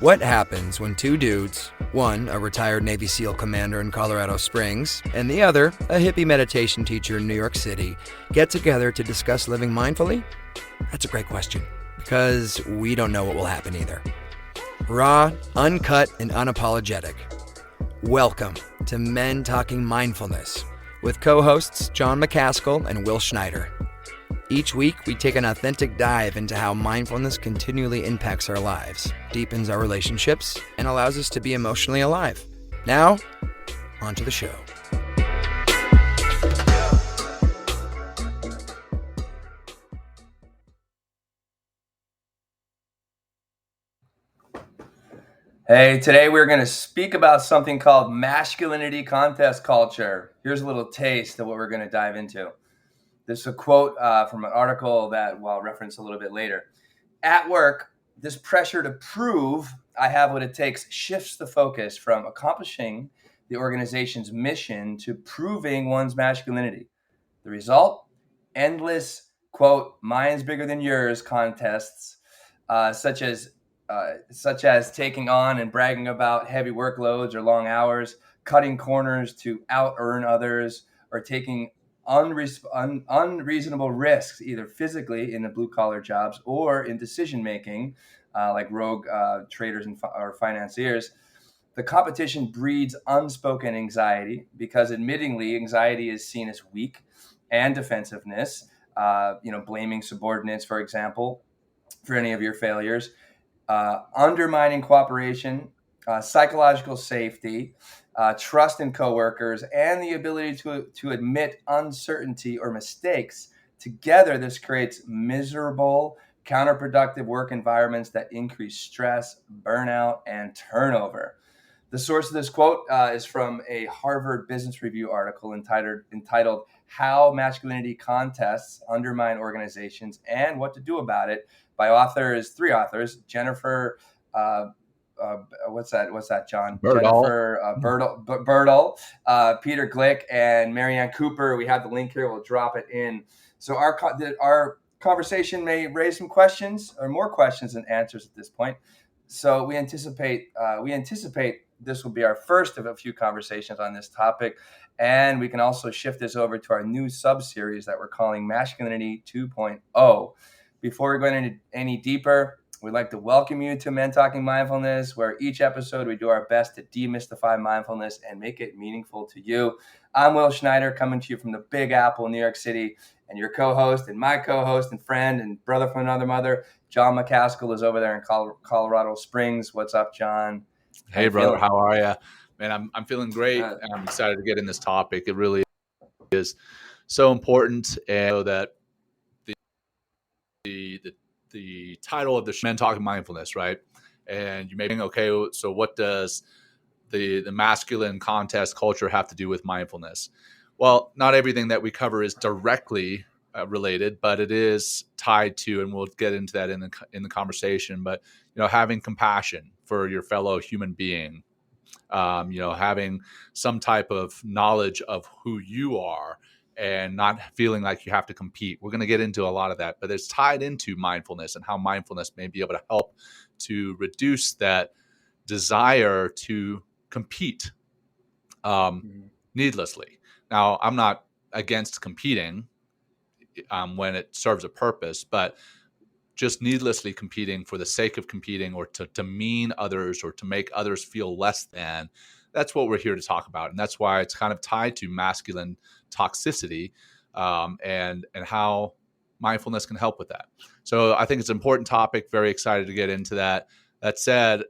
What happens when two dudes, one a retired Navy SEAL commander in Colorado Springs, and the other a hippie meditation teacher in New York City, get together to discuss living mindfully? That's a great question, because we don't know what will happen either. Raw, uncut, and unapologetic. Welcome to Men Talking Mindfulness with co-hosts John McCaskill and Will Schneider. Each week, we take an authentic dive into how mindfulness continually impacts our lives, deepens our relationships, and allows us to be emotionally alive. Now, on to the show. Hey, today we're going to speak about something called Masculinity Contest Culture. Here's a little taste of what we're going to dive into. This is a quote from an article that I'll reference a little bit later. At work, this pressure to prove I have what it takes shifts the focus from accomplishing the organization's mission to proving one's masculinity. The result? Endless, quote, mine's bigger than yours contests, such as taking on and bragging about heavy workloads or long hours, cutting corners to out-earn others, or taking unreasonable risks, either physically in the blue-collar jobs or in decision-making, like rogue traders or financiers. The competition breeds unspoken anxiety because, admittingly, anxiety is seen as weak, and defensiveness, blaming subordinates, for example, for any of your failures, undermining cooperation, psychological safety, trust in coworkers, and the ability to admit uncertainty or mistakes. Together, this creates miserable, counterproductive work environments that increase stress, burnout, and turnover. The source of this quote is from a Harvard Business Review article entitled How Masculinity Contests Undermine Organizations and What to Do About It, by three authors, Jennifer, what's that, John? Berdahl. Jennifer Berdahl, Peter Glick, and Marianne Cooper. We have the link here. We'll drop it in. So our conversation may raise some questions, or more questions than answers at this point. So we anticipate this will be our first of a few conversations on this topic, and we can also shift this over to our new sub-series that we're calling Masculinity 2.0. Before we go any deeper, we'd like to welcome you to Men Talking Mindfulness, where each episode we do our best to demystify mindfulness and make it meaningful to you. I'm Will Schneider, coming to you from the Big Apple, New York City, and your co-host and my co-host and friend and brother from another mother, Jon McCaskill, is over there in Colorado Springs. What's up, John? Hey, brother. How are you? Man, I'm feeling great, and I'm excited to get in this topic. It really is so important, and so that the title of the Men Talking Mindfulness, right? And you may think, okay, so what does the masculine contest culture have to do with mindfulness? Well, not everything that we cover is directly related, but it is tied to, and we'll get into that in the conversation. But having compassion for your fellow human being, having some type of knowledge of who you are, and not feeling like you have to compete. We're going to get into a lot of that, but it's tied into mindfulness and how mindfulness may be able to help to reduce that desire to compete needlessly. Now, I'm not against competing when it serves a purpose, but just needlessly competing for the sake of competing, or to demean others, or to make others feel less than, that's what we're here to talk about. And that's why it's kind of tied to masculine toxicity, and how mindfulness can help with that. So I think it's an important topic. Very excited to get into that. That said,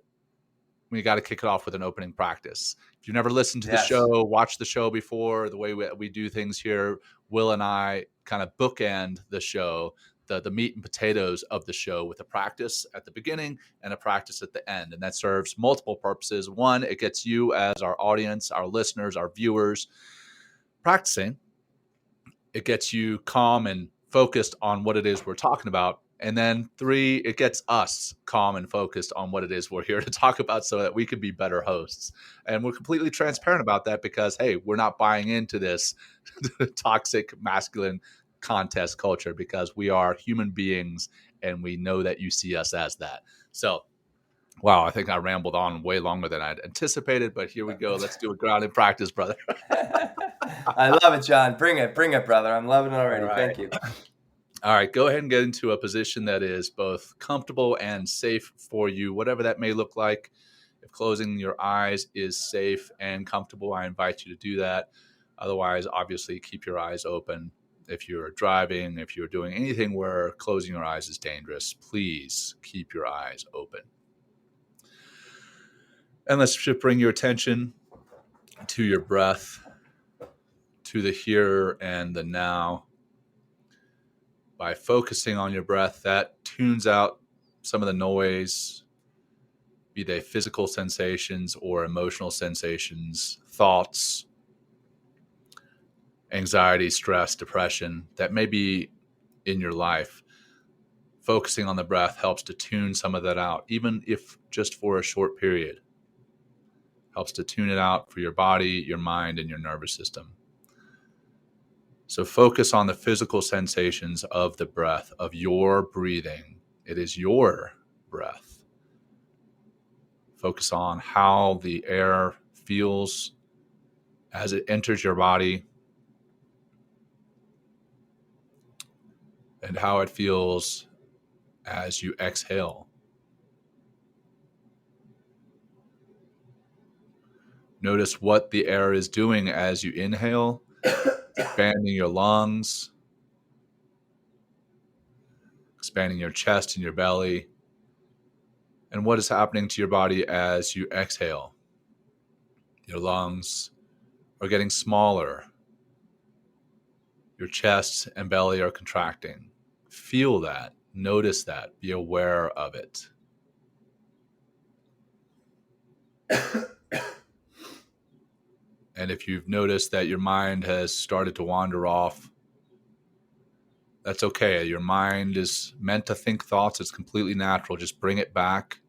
we got to kick it off with an opening practice. If you've never listened to the show, watched the show before, the way we do things here, Will and I kind of bookend the show, the meat and potatoes of the show, with a practice at the beginning and a practice at the end. And that serves multiple purposes. One, it gets you as our audience, our listeners, our viewers practicing. It gets you calm and focused on what it is we're talking about. And then three, it gets us calm and focused on what it is we're here to talk about, so that we can be better hosts. And we're completely transparent about that because, hey, we're not buying into this toxic masculine contest culture, because we are human beings and we know that you see us as that. So Wow, I think I rambled on way longer than I'd anticipated, but here we go. Let's do a grounding practice, brother. I love it, Jon. Bring it, brother. I'm loving it already. All right. Thank you. All right, go ahead and get into a position that is both comfortable and safe for you, whatever that may look like. If closing your eyes is safe and comfortable, I invite you to do that. Otherwise, obviously, keep your eyes open. If you're driving, if you're doing anything where closing your eyes is dangerous, please keep your eyes open. And let's just bring your attention to your breath, to the here and the now. By focusing on your breath, that tunes out some of the noise, be they physical sensations or emotional sensations, thoughts, anxiety, stress, depression that may be in your life. Focusing on the breath helps to tune some of that out, even if just for a short period. Helps to tune it out for your body, your mind, and your nervous system. So focus on the physical sensations of the breath, of your breathing. It is your breath. Focus on how the air feels as it enters your body and how it feels as you exhale. Notice what the air is doing as you inhale, expanding your lungs, expanding your chest and your belly, and what is happening to your body as you exhale. Your lungs are getting smaller. Your chest and belly are contracting. Feel that. Notice that. Be aware of it. And if you've noticed that your mind has started to wander off, that's okay. Your mind is meant to think thoughts. It's completely natural. Just bring it back.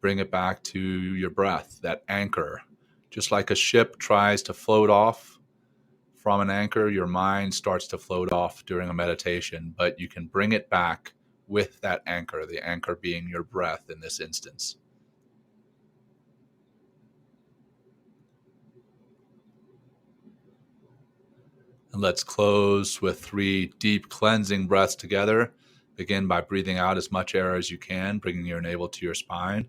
Bring it back to your breath, that anchor. Just like a ship tries to float off from an anchor, your mind starts to float off during a meditation, but you can bring it back with that anchor, the anchor being your breath in this instance. And let's close with 3 deep cleansing breaths together. Begin by breathing out as much air as you can, bringing your navel to your spine.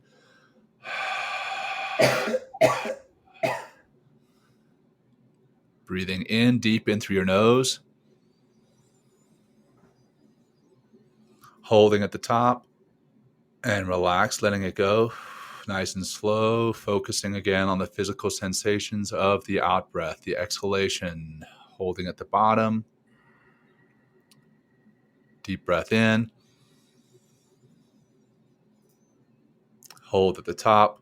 Breathing in, deep in through your nose. Holding at the top and relax, letting it go. Nice and slow, focusing again on the physical sensations of the out breath, the exhalation. Holding at the bottom. Deep breath in. Hold at the top.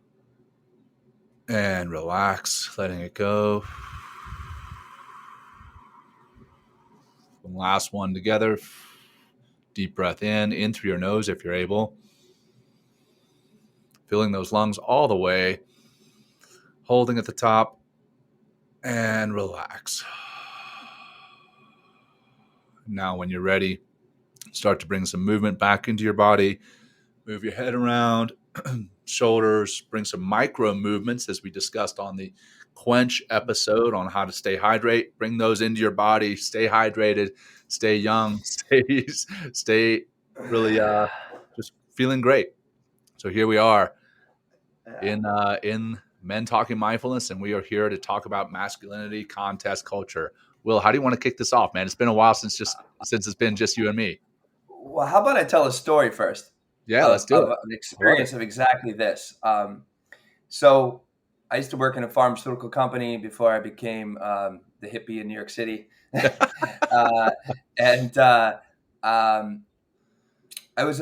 And relax, letting it go. Last one together. Deep breath in through your nose if you're able. Filling those lungs all the way. Holding at the top. And relax. Now when you're ready, start to bring some movement back into your body. Move your head around, shoulders, bring some micro movements as we discussed on the Quench episode on how to stay hydrated. Bring those into your body. Stay hydrated, stay young, stay really just feeling great. So here we are in Men Talking Mindfulness, and we are here to talk about masculinity contest culture. Will, how do you want to kick this off, man? It's been a while since it's been just you and me. Well, how about I tell a story first? Yeah, let's do it. An experience of exactly this. So I used to work in a pharmaceutical company before I became the hippie in New York City. I was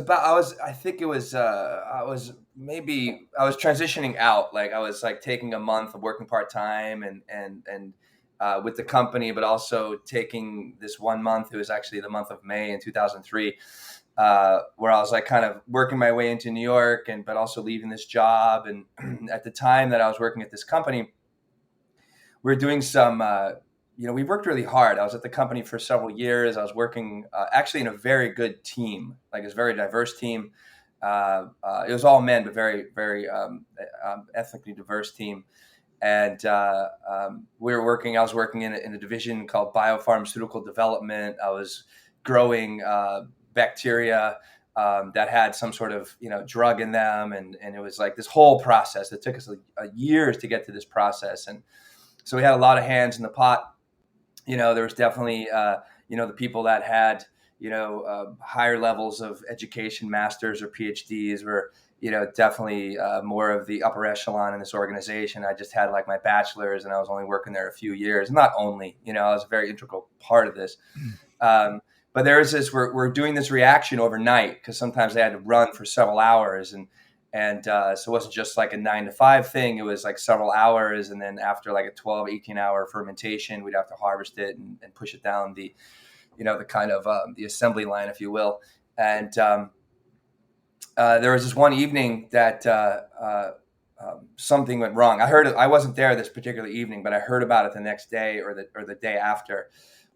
transitioning out. Like I was like taking a month of working part-time and with the company, but also taking this 1 month. It was actually the month of May in 2003. Where I was like kind of working my way into New York but also leaving this job. And at the time that I was working at this company, we were doing some, we worked really hard. I was at the company for several years. I was working actually in a very good team, like it's a very diverse team. It was all men, but very, very ethnically diverse team. And we were working. I was working in a division called biopharmaceutical development. I was growing bacteria that had some sort of drug in them, and it was like this whole process. It took us years to get to this process, and so we had a lot of hands in the pot. There was definitely the people that had higher levels of education, masters or PhDs, were definitely more of the upper echelon in this organization. I just had like my bachelor's, and I was only working there a few years. Not only, I was a very integral part of this. But there is this, we're doing this reaction overnight, because sometimes they had to run for several hours. And so it wasn't just like a 9 to 5 thing. It was like several hours. And then after like a 12, 18 hour fermentation, we'd have to harvest it and push it down the kind of the assembly line, if you will. And there was this one evening that something went wrong. I wasn't there this particular evening, but I heard about it the next day or the day after,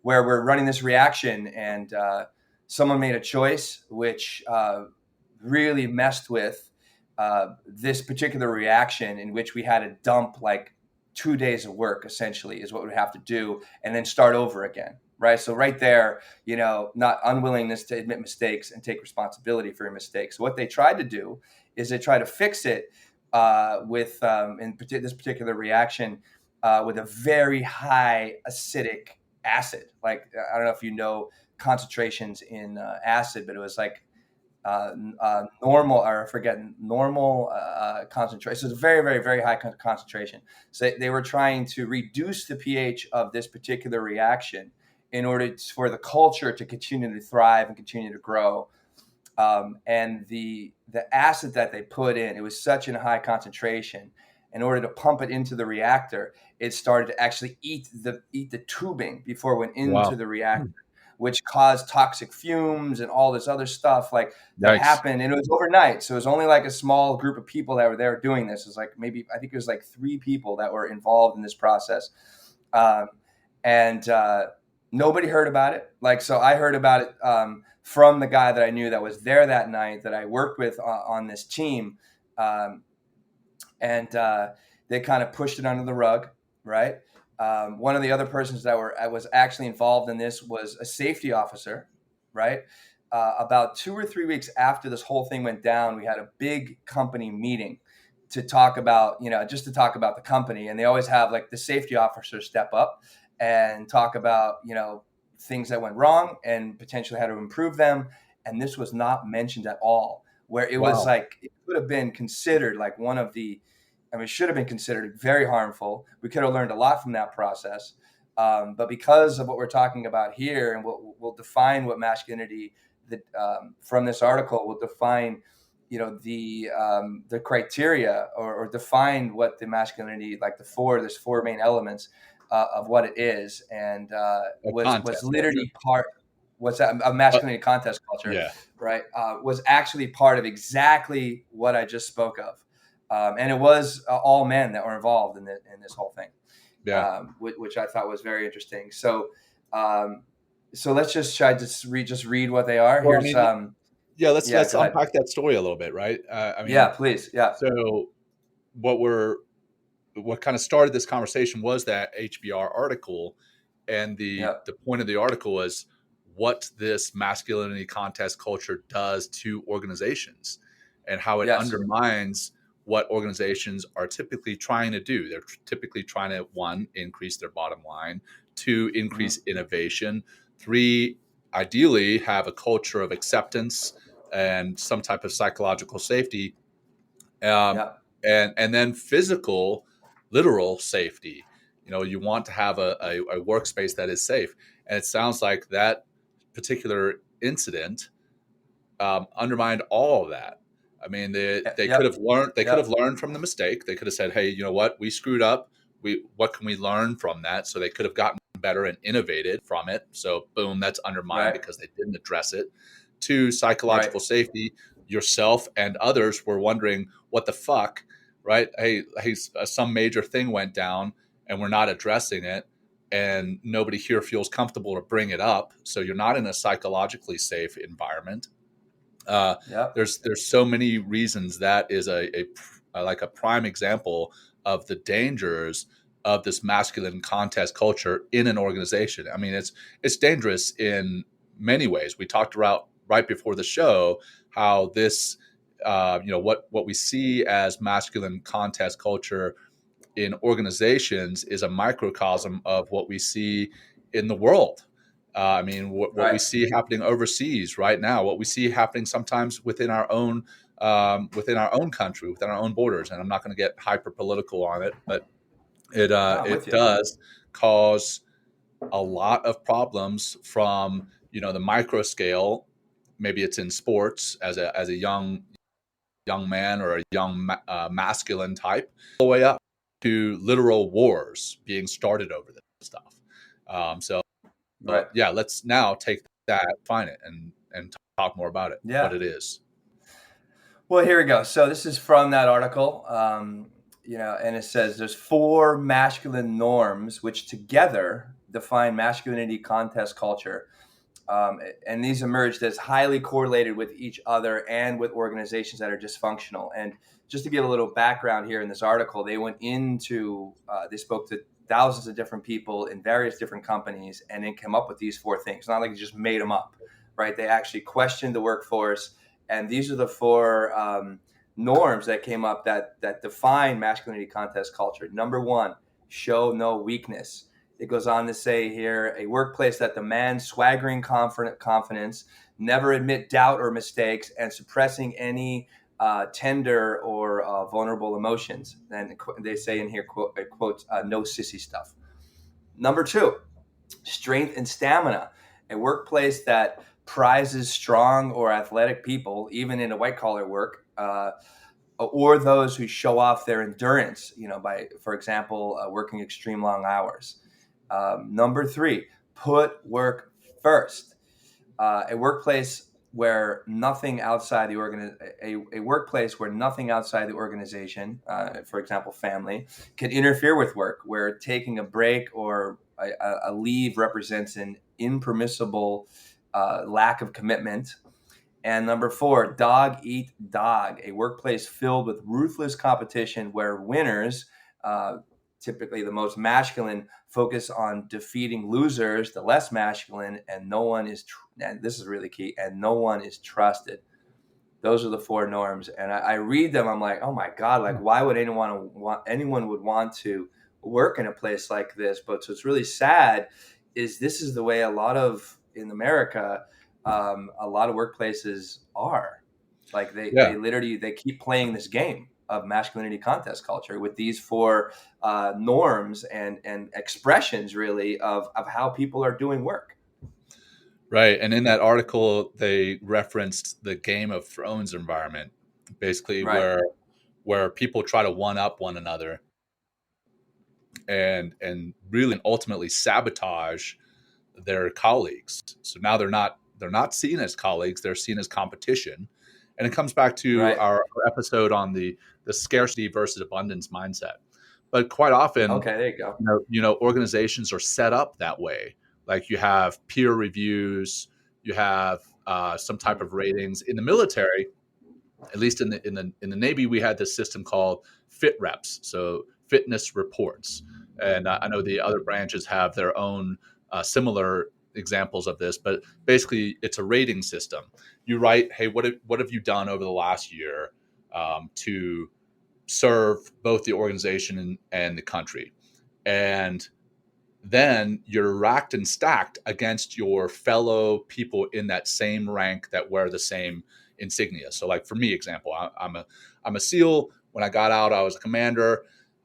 where we're running this reaction, and someone made a choice which really messed with this particular reaction, in which we had to dump like 2 days of work, essentially, is what we'd have to do, and then start over again. Right. So right there, not unwillingness to admit mistakes and take responsibility for your mistakes. So what they tried to do is they tried to fix it with this particular reaction with a very high acidic acid. Like, I don't know if you know concentrations in acid, but it was like normal concentration. So it's a very, very, very high concentration. So they were trying to reduce the pH of this particular reaction in order for the culture to continue to thrive and continue to grow. And the acid that they put in, it was such a high concentration. In order to pump it into the reactor, it started to actually eat the tubing before it went into the reactor, which caused toxic fumes and all this other stuff that happened. And it was overnight. So it was only like a small group of people that were there doing this. It was like I think it was like 3 people that were involved in this process. Nobody heard about it. So I heard about it from the guy that I knew that was there that night, that I worked with on this team. And they kind of pushed it under the rug, right? One of the other persons that was actually involved in this was a safety officer, right? About 2 or 3 weeks after this whole thing went down, we had a big company meeting to talk about, just to talk about the company. And they always have like the safety officer step up and talk about, things that went wrong and potentially how to improve them. And this was not mentioned at all, where it was like, it could have been considered like it should have been considered very harmful. We could have learned a lot from that process. But because of what we're talking about here, and we'll define what masculinity, from this article, will define, the criteria or define what the masculinity, like there's 4 main elements of what it is, and was literally what's that? A masculinity contest culture, yeah. Right? Was actually part of exactly what I just spoke of, and it was all men that were involved in this whole thing, which I thought was very interesting. So, let's just try to read what they are. Well, Here's let's unpack that story a little bit, right? Please, yeah. So what kind of started this conversation was that HBR article, and the point of the article was what this masculinity contest culture does to organizations, and how it undermines what organizations are typically trying to do. They're typically trying to, 1, increase their bottom line, 2, increase innovation, 3, ideally have a culture of acceptance and some type of psychological safety, and then physical, literal safety. You want to have a workspace that is safe. And it sounds like that particular incident undermined all of that. I mean, they could have learned. They could have learned from the mistake. They could have said, "Hey, you know what? We screwed up. What can we learn from that?" So they could have gotten better and innovated from it. So boom, that's undermined because they didn't address it. 2, psychological safety. Yourself and others were wondering, what the fuck, right? Hey, some major thing went down and we're not addressing it, and nobody here feels comfortable to bring it up. So you're not in a psychologically safe environment. Yep. There's so many reasons that is like a prime example of the dangers of this masculine contest culture in an organization. I mean, it's dangerous in many ways. We talked about right before the show how this, what we see as masculine contest culture in organizations is a microcosm of what we see in the world. I mean, what we Right. see happening overseas right now, what we see happening sometimes within our own country, within our own borders. And I'm not going to get hyper political on it, but No, I'm with it you. does cause a lot of problems from the micro scale. Maybe it's in sports as a young man or a young masculine type, all the way up to literal wars being started over this stuff. So Right. yeah, let's now take that, define it, and talk more about it, what Yeah. it is. Well, here we go. So this is from that article, and it says there's 4 masculine norms which together define masculinity contest culture. And these emerged as highly correlated with each other and with organizations that are dysfunctional. And just to give a little background here in this article, they spoke to thousands of different people in various different companies and then came up with these 4 things. It's not like they just made them up, right? They actually questioned the workforce. And these are the 4 norms that came up that define masculinity contest culture. Number 1, show no weakness. It goes on to say here, a workplace that demands swaggering confidence, never admit doubt or mistakes, and suppressing any tender or vulnerable emotions. And they say in here, quote, no sissy stuff. Number 2, strength and stamina. A workplace that prizes strong or athletic people, even in a white-collar work, or those who show off their endurance, by, for example, working extreme long hours. Number 3, put work first. A workplace where nothing outside the organization, for example, family, can interfere with work, where taking a break or a leave represents an impermissible lack of commitment. And number 4, dog eat dog, a workplace filled with ruthless competition where winners, typically the most masculine, focus on defeating losers, the less masculine, and no one is, and this is really key, and no one is trusted. Those are the 4 norms. And I read them, I'm like, oh my God, like why would anyone would want to work in a place like this? But so it's really sad is this is the way in America, a lot of workplaces are. Like they literally, they keep playing this game of masculinity contest culture with these 4 norms and expressions really of how people are doing work. Right. And in that article, they referenced the Game of Thrones environment, basically Right. where people try to one up one another and really ultimately sabotage their colleagues. So now they're not seen as colleagues, they're seen as competition. And it comes back to Right. our episode on the scarcity versus abundance mindset. But quite often, Okay, there you go. Organizations are set up that way. Like you have peer reviews, you have some type of ratings. In the military, at least in the Navy, we had this system called fit reps, so fitness reports. And I know the other branches have their own similar examples of this, but basically it's a rating system. You write, hey, what have you done over the last year to serve both the organization and the country? And then you're racked and stacked against your fellow people in that same rank that wear the same insignia. So like for me, example, I'm a SEAL. When I got out, I was a commander.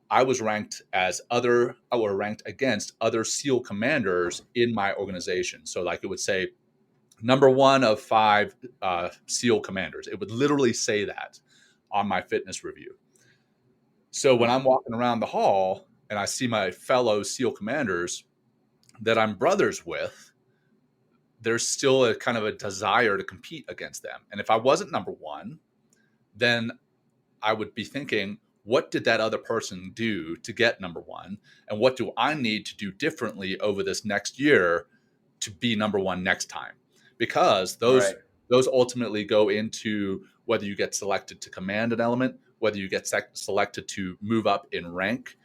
I was ranked against other SEAL commanders in my organization. So like it would say number 1 of 5 SEAL commanders. It would literally say that on my fitness review. So when I'm walking around the hall and I see my fellow SEAL commanders that I'm brothers with, there's still a kind of a desire to compete against them. And if I wasn't number 1, then I would be thinking, what did that other person do to get number 1? And what do I need to do differently over this next year to be number 1 next time? Because those those ultimately go into whether you get selected to command an element, whether you get selected to move up in rank,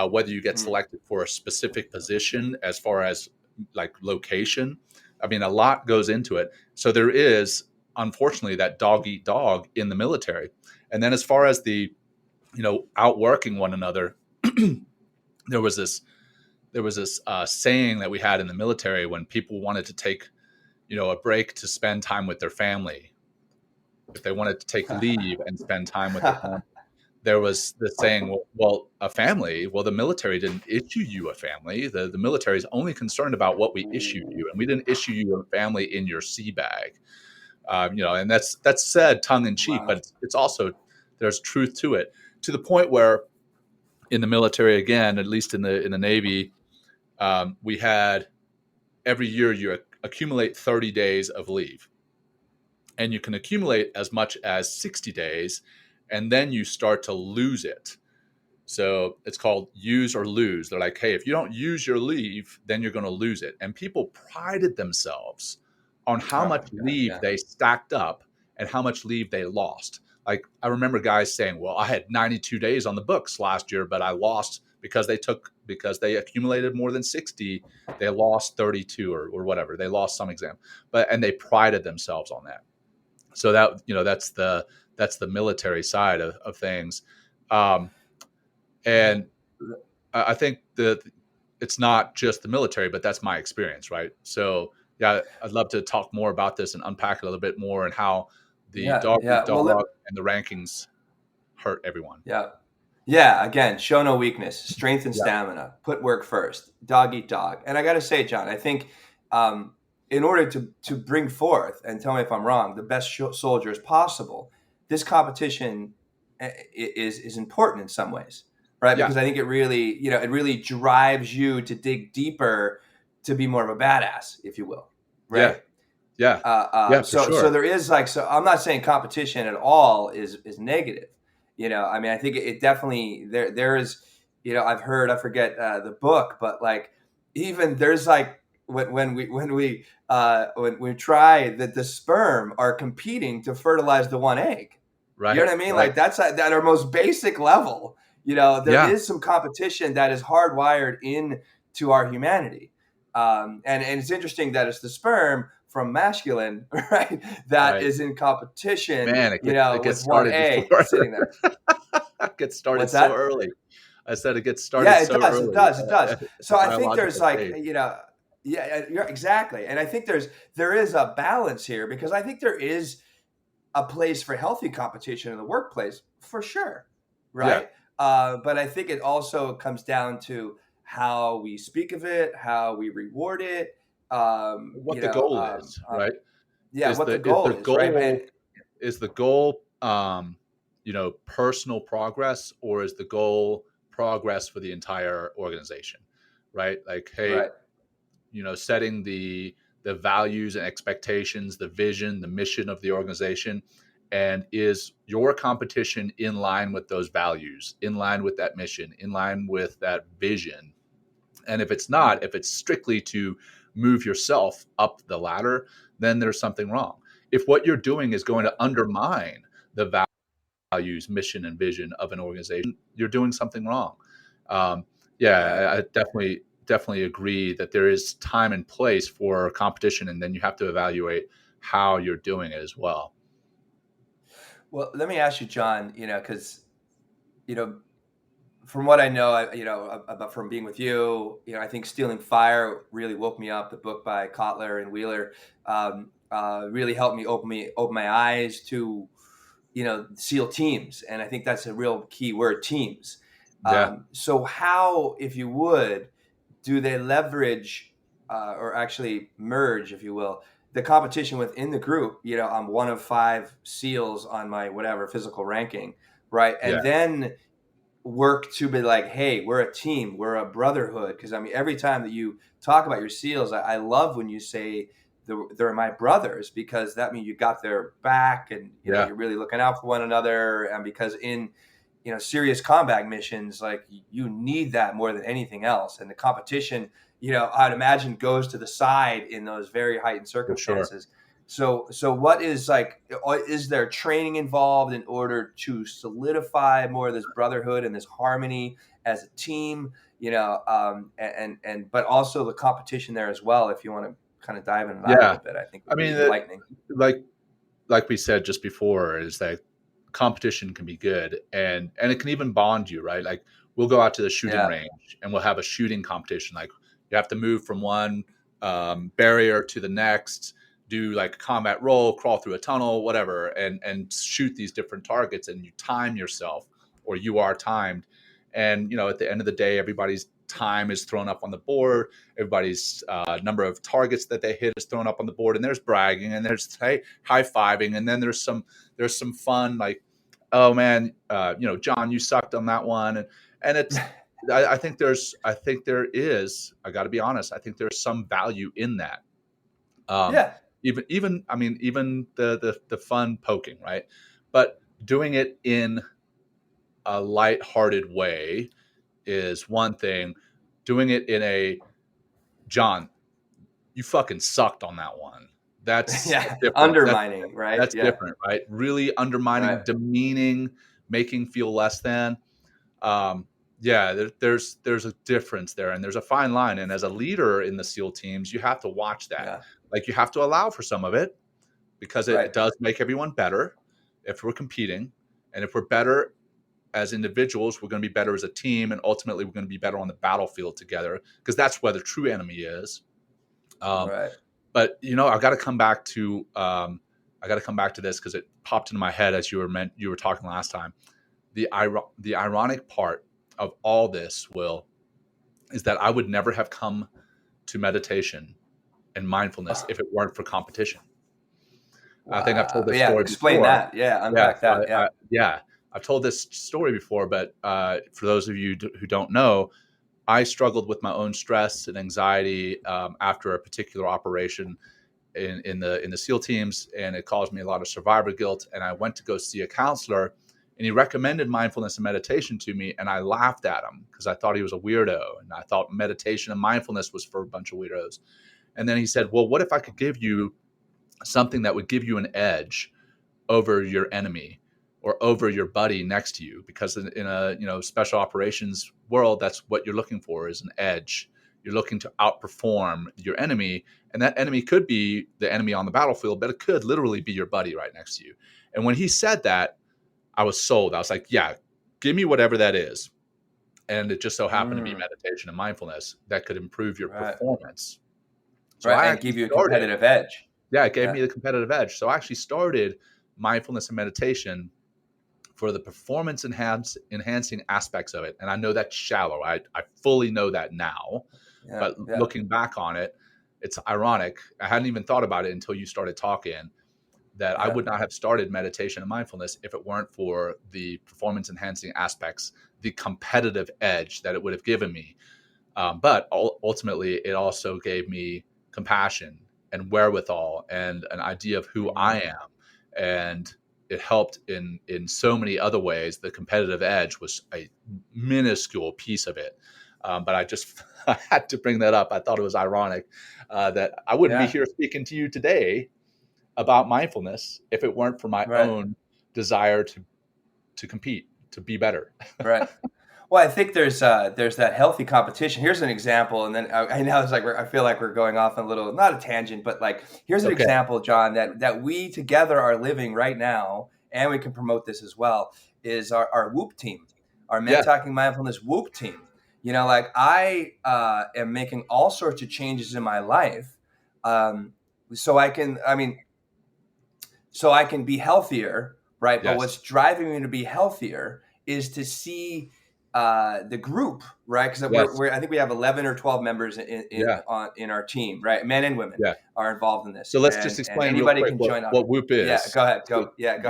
whether you get selected for a specific position as far as like location. I mean, a lot goes into it. So there is, unfortunately, that dog eat dog in the military. And then as far as the, outworking one another, there was this saying that we had in the military when people wanted to take, a break to spend time with their family. If they wanted to take leave and spend time with their family, there was the saying, a family, the military didn't issue you a family. The military is only concerned about what we issued you, and we didn't issue you a family in your sea bag. And that's said tongue in cheek, but it's also, there's truth to it, to the point where in the military, again, at least in the Navy, we had every year you accumulate 30 days of leave, and you can accumulate as much as 60 days, and then you start to lose it. So it's called use or lose. They're like, hey, if you don't use your leave, then you're going to lose it. And people prided themselves on how much leave they stacked up and how much leave they lost. Like, I remember guys saying, well, I had 92 days on the books last year, but I lost because they accumulated more than 60. They lost 32 or whatever. They lost some exam, and they prided themselves on that. So that, that's the military side of things. And I think that it's not just the military, but that's my experience. Right. So yeah, I'd love to talk more about this and unpack it a little bit more, and how the dog and the rankings hurt everyone. Yeah. Yeah. Again, show no weakness, strength and stamina, put work first, dog eat dog. And I got to say, Jon, I think, in order to bring forth, and tell me if I'm wrong, the best soldiers possible, this competition is important in some ways, right? Because I think it really drives you to dig deeper, to be more of a badass, if you will, right? So there is so I'm not saying competition at all is negative. I mean, I think it definitely there is. I've heard, I forget the book, but like, even there's like, when we try that, the sperm are competing to fertilize the one egg. Right. You know what I mean? Right. Like, that's at our most basic level. There is some competition that is hardwired into our humanity. And it's interesting that it's the sperm from masculine, right, that is in competition. Man, it gets with one egg sitting there. It gets started so early. I said it gets started so early. It does. So I think there's you're exactly. And I think there is a balance here, because I think there is a place for healthy competition in the workplace, for sure. Right. Yeah. But I think it also comes down to how we speak of it, how we reward it, what the goal is, right? Yeah. What the goal is, right? Is the goal, personal progress, or is the goal progress for the entire organization, right? Like, hey, setting the values and expectations, the vision, the mission of the organization, and is your competition in line with those values, in line with that mission, in line with that vision? And if it's not, if it's strictly to move yourself up the ladder, then there's something wrong. If what you're doing is going to undermine the values, mission, and vision of an organization, you're doing something wrong. I definitely agree that there is time and place for competition, and then you have to evaluate how you're doing it as well. Well, let me ask you, Jon, because, from what I know, about from being with you, I think Stealing Fire really woke me up. The book by Kotler and Wheeler really helped me open my eyes to, SEAL teams. And I think that's a real key word, teams. So how, if you would, do they leverage or actually merge, if you will, the competition within the group? I'm one of 5 SEALs on my whatever physical ranking, right? And then work to be like, hey, we're a team, we're a brotherhood. Because I mean, every time that you talk about your SEALs, I love when you say they're my brothers, because that means you got their back, and you're really looking out for one another. And because in serious combat missions, like, you need that more than anything else. And the competition, I'd imagine, goes to the side in those very heightened circumstances. So what is is there training involved in order to solidify more of this brotherhood and this harmony as a team, and but also the competition there as well, if you want to kind of dive into that a Yeah. little bit, I think I would be mean, enlightening. like we said just before, is that competition can be good, and it can even bond you, right? Like we'll go out to the shooting range and we'll have a shooting competition. Like you have to move from one barrier to the next, do like a combat roll, crawl through a tunnel, whatever, and shoot these different targets, and you time yourself, or you are timed. And at the end of the day, everybody's time is thrown up on the board. Everybody's number of targets that they hit is thrown up on the board, and there's bragging, and there's high-fiving, and then there's some fun, like, oh man, Jon, you sucked on that one, and it's. I think there is. I got to be honest. I think there's some value in that. Even the fun poking, right? But doing it in a lighthearted way is one thing. Doing it in a, Jon, you fucking sucked on that one. That's different. Undermining, right? That's different, right? Really undermining, demeaning, making feel less than. There's a difference there, and there's a fine line. And as a leader in the SEAL teams, you have to watch that. Yeah. Like you have to allow for some of it, because it does make everyone better if we're competing, and if we're better as individuals, we're going to be better as a team, and ultimately we're going to be better on the battlefield together, because that's where the true enemy is. But I got to come back to this, because it popped into my head as you were talking last time. The ironic part of all this, Will, is that I would never have come to meditation and mindfulness if it weren't for competition. Wow. I think I've told this story explain before. That. Yeah, unpack that. I've told this story before, but for those of you who don't know, I struggled with my own stress and anxiety after a particular operation in the SEAL teams, and it caused me a lot of survivor guilt. And I went to go see a counselor, and he recommended mindfulness and meditation to me, and I laughed at him because I thought he was a weirdo, and I thought meditation and mindfulness was for a bunch of weirdos. And then he said, well, what if I could give you something that would give you an edge over your enemy or over your buddy next to you? Because in a special operations world, that's what you're looking for, is an edge. You're looking to outperform your enemy, and that enemy could be the enemy on the battlefield, but it could literally be your buddy right next to you. And when he said that, I was sold. I was like, yeah, give me whatever that is. And it just so happened to be meditation and mindfulness that could improve your performance. So and give you a competitive edge. Yeah, it gave me the competitive edge. So I actually started mindfulness and meditation for the performance enhancing aspects of it. And I know that's shallow. I fully know that now. But looking back on it, it's ironic. I hadn't even thought about it until you started talking, that I would not have started meditation and mindfulness if it weren't for the performance enhancing aspects, the competitive edge that it would have given me. But ultimately, it also gave me compassion and wherewithal and an idea of who I am. And it helped in so many other ways. The competitive edge was a minuscule piece of it. But I had to bring that up. I thought it was ironic that I wouldn't be here speaking to you today about mindfulness if it weren't for my own desire to compete, to be better. Right. Well, I think there's that healthy competition. Here's an example, and then I know it's like I feel like we're going off on a little, not a tangent, but like here's an example, Jon, that we together are living right now, and we can promote this as well. Is our Whoop team, our Men Talking Mindfulness Whoop team. Like I am making all sorts of changes in my life, so I can be healthier, right? Yes. But what's driving me to be healthier is to see the group, right? Because I think we have 11 or 12 members in our team, right? Men and women are involved in this. So let's just explain anybody real quick can join what Whoop is. Yeah, go ahead. Go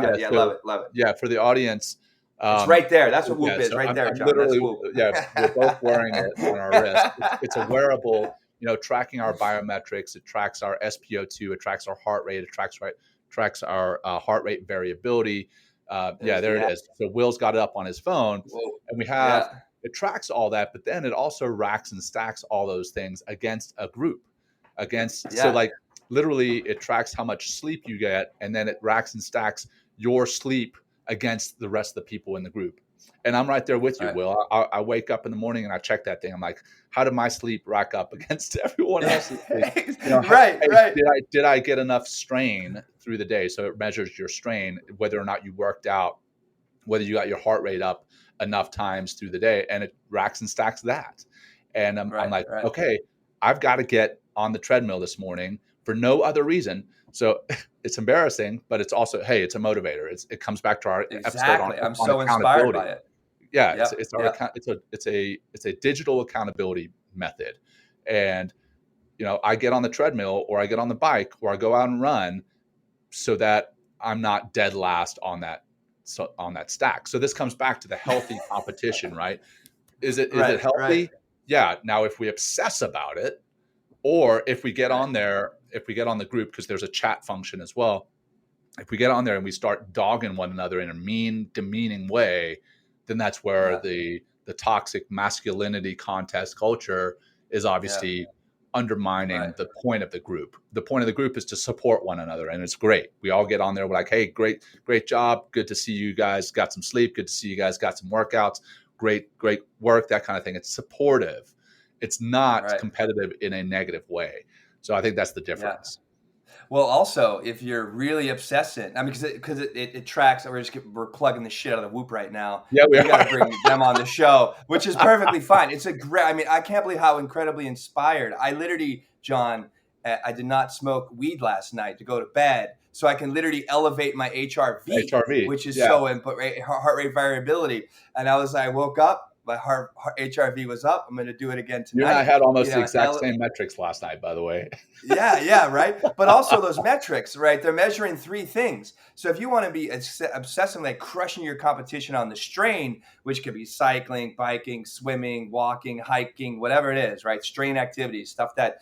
ahead. Yeah, so, love it. Yeah, for the audience. It's right there. That's what Whoop is, right there, Jon. Literally, that's Whoop. We're both wearing it on our wrist. It's a wearable, tracking our biometrics. It tracks our SpO2. It tracks our heart rate. It tracks our heart rate variability. There it is. So Will's got it up on his phone, and we have it tracks all that, but then it also racks and stacks all those things against a group. So like literally it tracks how much sleep you get, and then it racks and stacks your sleep against the rest of the people in the group. And I'm right there with you, Right. Will. I wake up in the morning and I check that thing. I'm like, how did my sleep rack up against everyone else's sleep? Right. Did I get enough strain through the day? So it measures your strain, whether or not you worked out, whether you got your heart rate up enough times through the day, and it racks and stacks that. And I'm like, okay, I've got to get on the treadmill this morning for no other reason. So it's embarrassing, but it's also, hey, it's a motivator. It comes back to our episode on I'm so inspired by it. Yeah, it's a digital accountability method. And I get on the treadmill, or I get on the bike, or I go out and run, so that I'm not dead last on that stack. So this comes back to the healthy competition, right? Is it healthy? Right. Yeah. Now, if we obsess about it, or if we get on there, if we get on the group, because there's a chat function as well, if we get on there and we start dogging one another in a mean, demeaning way, then that's where the toxic masculinity contest culture is obviously undermining the point of the group. The point of the group is to support one another, and it's great. We all get on there, we're like, hey, great job. Good to see you guys got some sleep. Good to see you guys got some workouts. Great work, that kind of thing. It's supportive. It's not competitive in a negative way. So I think that's the difference. Well, also, if you're really obsessing, I mean, because it tracks. We're plugging the shit out of the Whoop right now. Yeah, we got to bring them on the show, which is perfectly fine. It's a great. I mean, I can't believe how incredibly inspired. I literally, John, I did not smoke weed last night to go to bed, so I can literally elevate my HRV, which is so important, heart rate variability. And I woke up. My heart HRV was up. I'm going to do it again tonight. You and I had almost the exact same metrics last night, by the way. Yeah, right. But also those metrics, right? They're measuring three things. So if you want to be obsessively like crushing your competition on the strain, which could be cycling, biking, swimming, walking, hiking, whatever it is, right? Strain activities, stuff that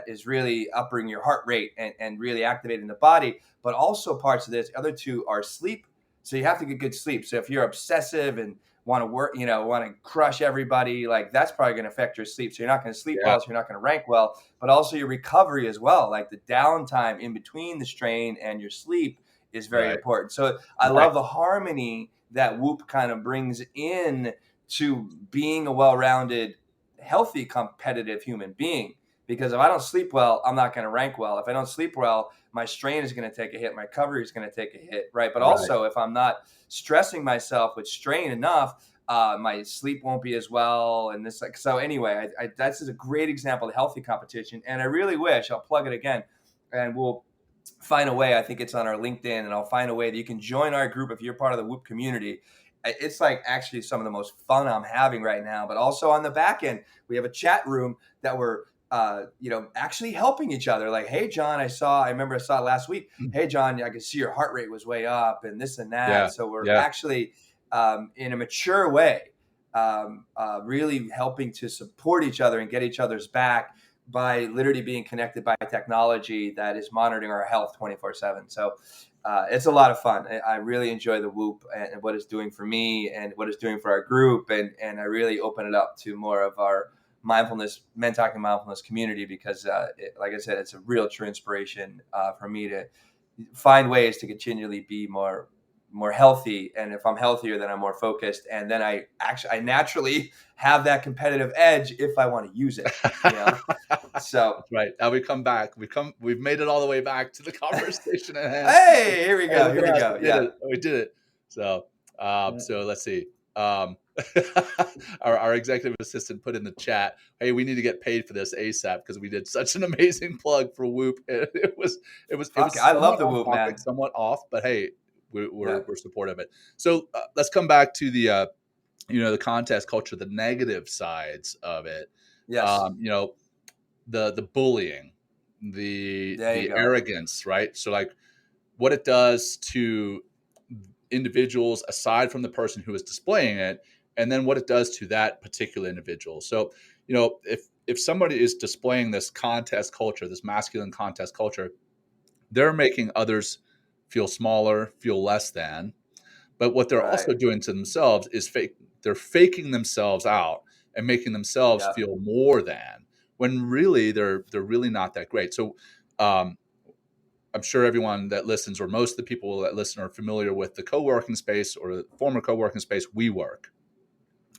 is really upping your heart rate and really activating the body. But also parts of this, other two are sleep. So you have to get good sleep. So if you're obsessive and want to work, want to crush everybody, like that's probably going to affect your sleep. So you're not going to sleep well, so you're not going to rank well, but also your recovery as well. Like the downtime in between the strain and your sleep is very important. So I love the harmony that Whoop kind of brings in to being a well-rounded, healthy, competitive human being. Because if I don't sleep well, I'm not going to rank well. If I don't sleep well, my strain is going to take a hit. My recovery is going to take a hit, right? But also, if I'm not stressing myself with strain enough, my sleep won't be as well. And this, so anyway, that's a great example of healthy competition. And I really wish, I'll plug it again, and we'll find a way. I think it's on our LinkedIn, and I'll find a way that you can join our group if you're part of the Whoop community. It's like actually some of the most fun I'm having right now. But also on the back end, we have a chat room that we're actually helping each other. Like, hey, John, I remember I saw it last week. Hey, John, I could see your heart rate was way up and this and that. Yeah. So we're actually in a mature way, really helping to support each other and get each other's back by literally being connected by technology that is monitoring our health 24/7. So it's a lot of fun. I really enjoy the Whoop and what it's doing for me and what it's doing for our group. And I really open it up to more of our Men Talking Mindfulness community, because like I said, it's a real true inspiration for me to find ways to continually be more healthy. And if I'm healthier, then I'm more focused. And then I naturally have that competitive edge if I want to use it. So that's right. Now we've made it all the way back to the conversation at hand. Hey, here we go. We did it. So let's see. Our executive assistant put in the chat, hey, we need to get paid for this ASAP because we did such an amazing plug for Whoop. It was I love the Whoop, man. Somewhat off, but hey, we're supportive of it. So let's come back to the the contest culture, the negative sides of it. Yes. The bullying, the arrogance, right? So like what it does to individuals aside from the person who is displaying it, and then what it does to that particular individual. So, if somebody is displaying this contest culture, this masculine contest culture, they're making others feel smaller, feel less than. But what they're also doing to themselves is they're faking themselves out and making themselves feel more than, when really they're really not that great. So I'm sure everyone that listens, or most of the people that listen, are familiar with the co-working space or the former co-working space, WeWork.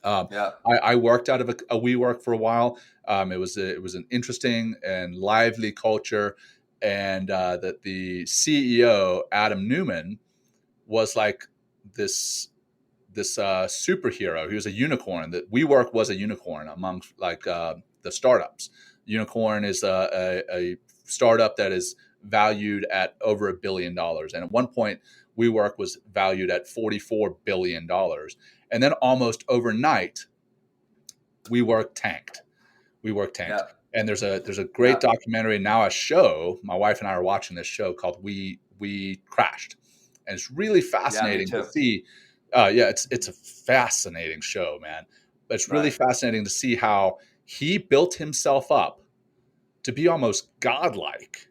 Yeah. I worked out of a WeWork for a while. It was an interesting and lively culture, and that the CEO, Adam Newman, was like this superhero. He was a unicorn. That WeWork was a unicorn among like the startups. Unicorn is a startup that is valued at over $1 billion, and at one point, WeWork was valued at $44 billion, and then almost overnight, WeWork tanked. Yeah. And there's a great documentary, now a show. My wife and I are watching this show called We Crashed, and it's really fascinating to see. It's a fascinating show, man. But it's really fascinating to see how he built himself up to be almost godlike,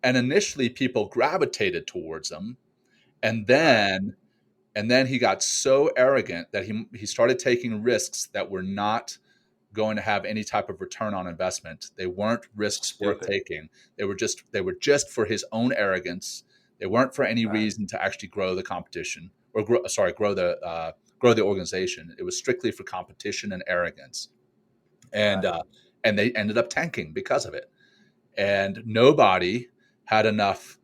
and initially people gravitated towards him, and then he got so arrogant that he started taking risks that were not going to have any type of return on investment. They weren't risks worth taking. They were just for his own arrogance. They weren't for any reason to actually grow the competition or grow the organization. It was strictly for competition and arrogance. And they ended up tanking because of it. And nobody had enough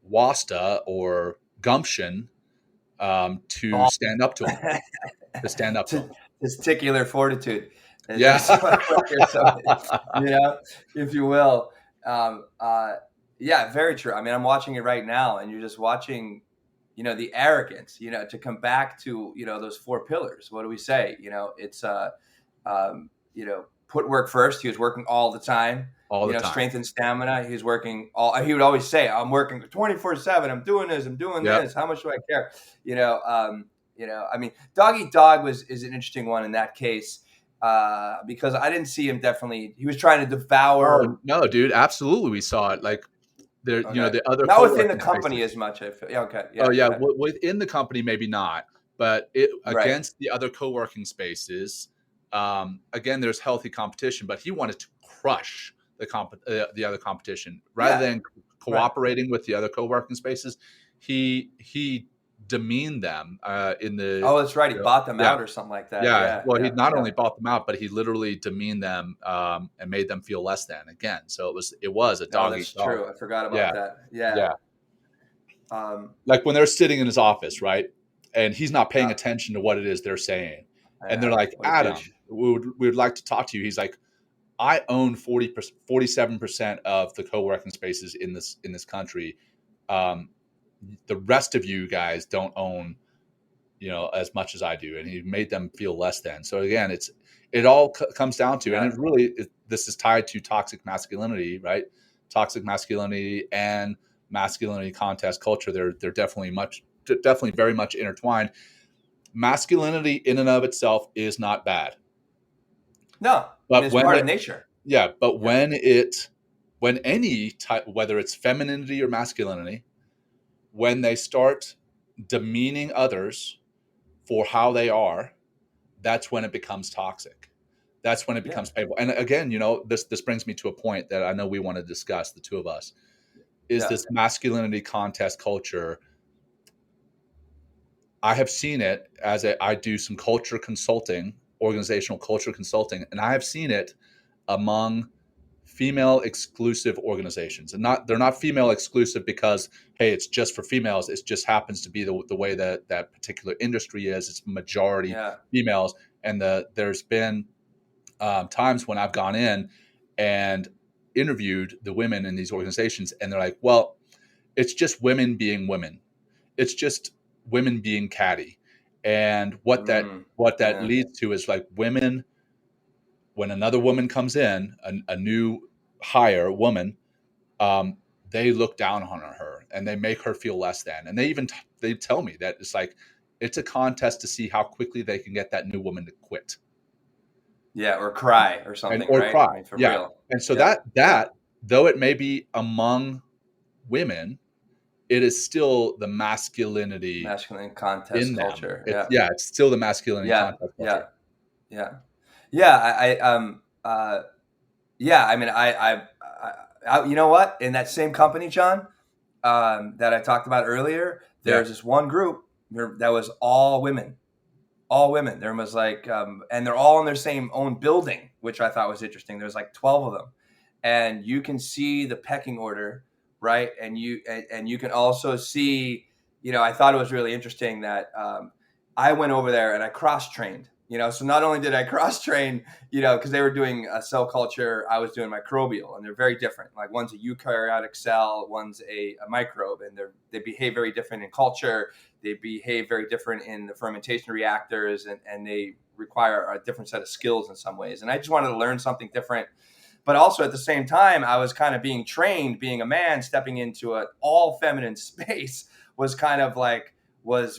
wasta or gumption to stand up to him. Testicular fortitude. Yeah. If you will. Very true. I mean, I'm watching it right now, and you're just watching, the arrogance, to come back to, those 4 pillars. What do we say? It's, put work first. He was working all the time. Strength and stamina. He was working he would always say, I'm working 24/7. I'm doing this. I'm doing this. How much do I care? I mean, dog eat dog is an interesting one in that case, because I didn't see him he was trying to devour. Oh, no, dude, absolutely. We saw it. Like there, the other, not within the company spaces. As much. I feel. Yeah. Okay. Yeah. Within the company, maybe not, but against the other co-working spaces, again, there's healthy competition, but he wanted to crush the other competition rather than cooperating with the other co-working spaces. He demeaned them in the. Oh, that's right. He bought them out or something like that. Yeah. Well, he not only bought them out, but he literally demeaned them and made them feel less than. Again, so it was a dog eat dog. That's true. I forgot about that. Yeah. Like when they're sitting in his office, right, and he's not paying attention to what it is they're saying, and they're like, Adam, we would like to talk to you. He's like, I own 47% of the co-working spaces in this country. The rest of you guys don't own, as much as I do. And he made them feel less than. So again, it all comes down to, and this is tied to toxic masculinity, right? Toxic masculinity and masculinity contest culture. They're definitely very much intertwined. Masculinity in and of itself is not bad. No, but it's part of nature. Yeah, but when any type, whether it's femininity or masculinity, when they start demeaning others for how they are, that's when it becomes toxic. That's when it becomes painful. And again, this brings me to a point that I know we want to discuss, the two of us, is this masculinity contest culture. I have seen it I do some culture consulting, organizational culture consulting, and I have seen it among female exclusive organizations. And they're not female exclusive because, hey, it's just for females. It just happens to be the way that particular industry is. It's majority females. And there's been times when I've gone in and interviewed the women in these organizations, and they're like, well, it's just women being women. It's just women being catty. And what that leads to is like women, when another woman comes in, a new hire woman, they look down on her and they make her feel less than. And they tell me that it's like, it's a contest to see how quickly they can get that new woman to quit. Yeah. Or cry or something. Cry. I mean, for real. And so that, though it may be among women, it is still the masculinity contest culture. It's still the masculinity contest culture. I mean, I you know what? In that same company, John, that I talked about earlier, Yeah. there's this one group that was all women. All women. There was like, and they're all in their same own building, which I thought was interesting. There's like 12 of them, and you can see the pecking order, right? And you can also see, I thought it was really interesting that I went over there and I cross-trained. So not only did I cross-train, because they were doing a cell culture, I was doing microbial, and they're very different. Like one's a eukaryotic cell, one's a microbe, and they behave very different in culture. They behave very different in the fermentation reactors, and they require a different set of skills in some ways. And I just wanted to learn something different. But also at the same time, I was kind of being trained, being a man, stepping into an all feminine space, was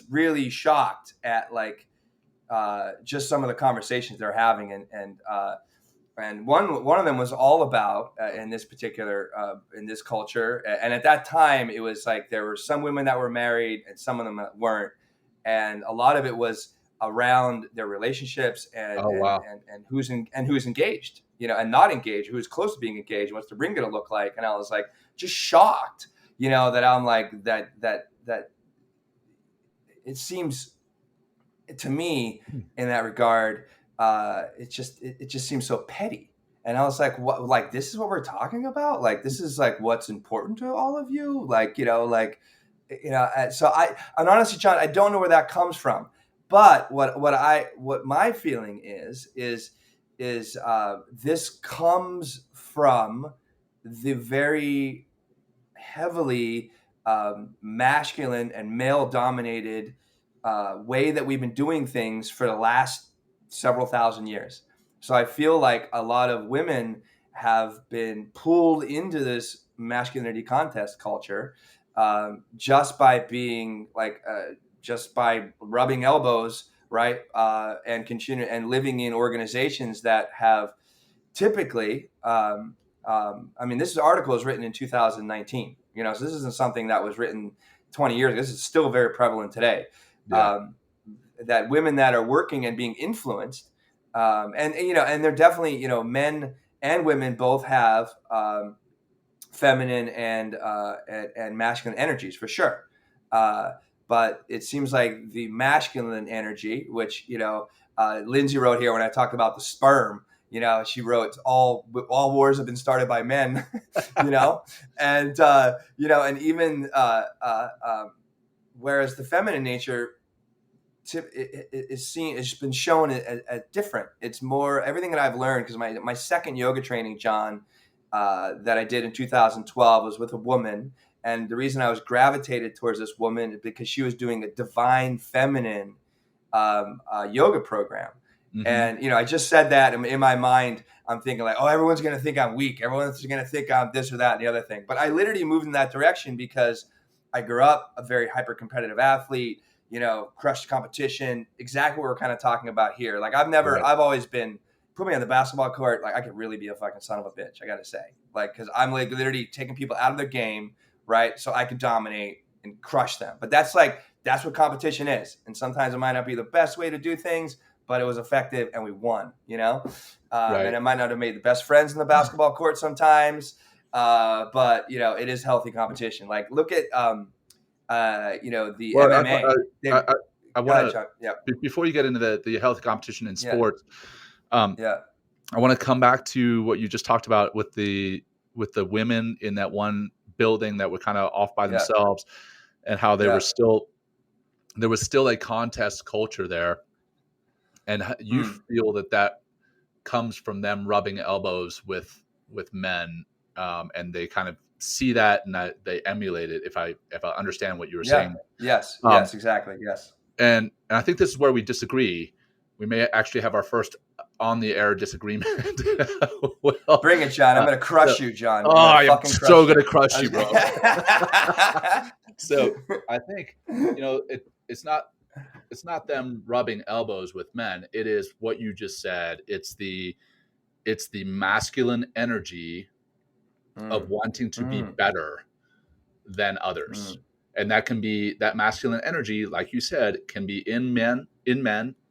really shocked at just some of the conversations they're having. And one of them was all about in this particular in this culture. And at that time, it was like there were some women that were married and some of them that weren't. And a lot of it was around their relationships and who's engaged, and not engaged, who's close to being engaged, what's the ring going to look like. And I was like, just shocked, that I'm like that it seems to me in that regard, it just seems so petty. And I was like, what, like, this is what we're talking about? Like, this is like what's important to all of you? So and honestly, Jon, I don't know where that comes from. But what my feeling is this comes from the very heavily masculine and male dominated way that we've been doing things for the last several thousand years. So I feel like a lot of women have been pulled into this masculinity contest culture just by being just by rubbing elbows, right? And continue and living in organizations that have typically, this article was written in 2019, so this isn't something that was written 20 years ago. This is still very prevalent today. Yeah. That women that are working and being influenced, and they're definitely, men and women both have feminine and masculine energies for sure. But it seems like the masculine energy, which, Lindsay wrote here when I talked about the sperm, she wrote all wars have been started by men, and, and even whereas the feminine nature is seen, it's been shown as different. It's more everything that I've learned, because my second yoga training, Jon, that I did in 2012 was with a woman. And the reason I was gravitated towards this woman is because she was doing a divine feminine yoga program. Mm-hmm. And, I just said that in my mind, I'm thinking like, oh, everyone's going to think I'm weak. Everyone's going to think I'm this or that and the other thing. But I literally moved in that direction because I grew up a very hyper-competitive athlete, crushed competition, exactly what we're kind of talking about here. Like I've always been, put me on the basketball court, like I could really be a fucking son of a bitch, I got to say. Like, because I'm like literally taking people out of their game, right? So I could dominate and crush them. But that's what competition is. And sometimes it might not be the best way to do things, but it was effective and we won, Right. And I might not have made the best friends in the basketball court sometimes, but, it is healthy competition. Like, look at, the MMA. I want to, before you get into the healthy competition in sports, I want to come back to what you just talked about with the women in that one building that were kind of off by themselves, and how there was still a contest culture there, and you feel that comes from them rubbing elbows with men, and they kind of see that and that they emulate it. If I understand what you were saying, yes, exactly, yes. And I think this is where we disagree. We may actually have our first on the air disagreement. Well, bring it, Jon. I'm going to crush you, Jon. I'm so going to crush you, bro. So I think, it's not them rubbing elbows with men. It is what you just said. It's the masculine energy of wanting to be better than others. And that masculine energy, like you said, can be in men,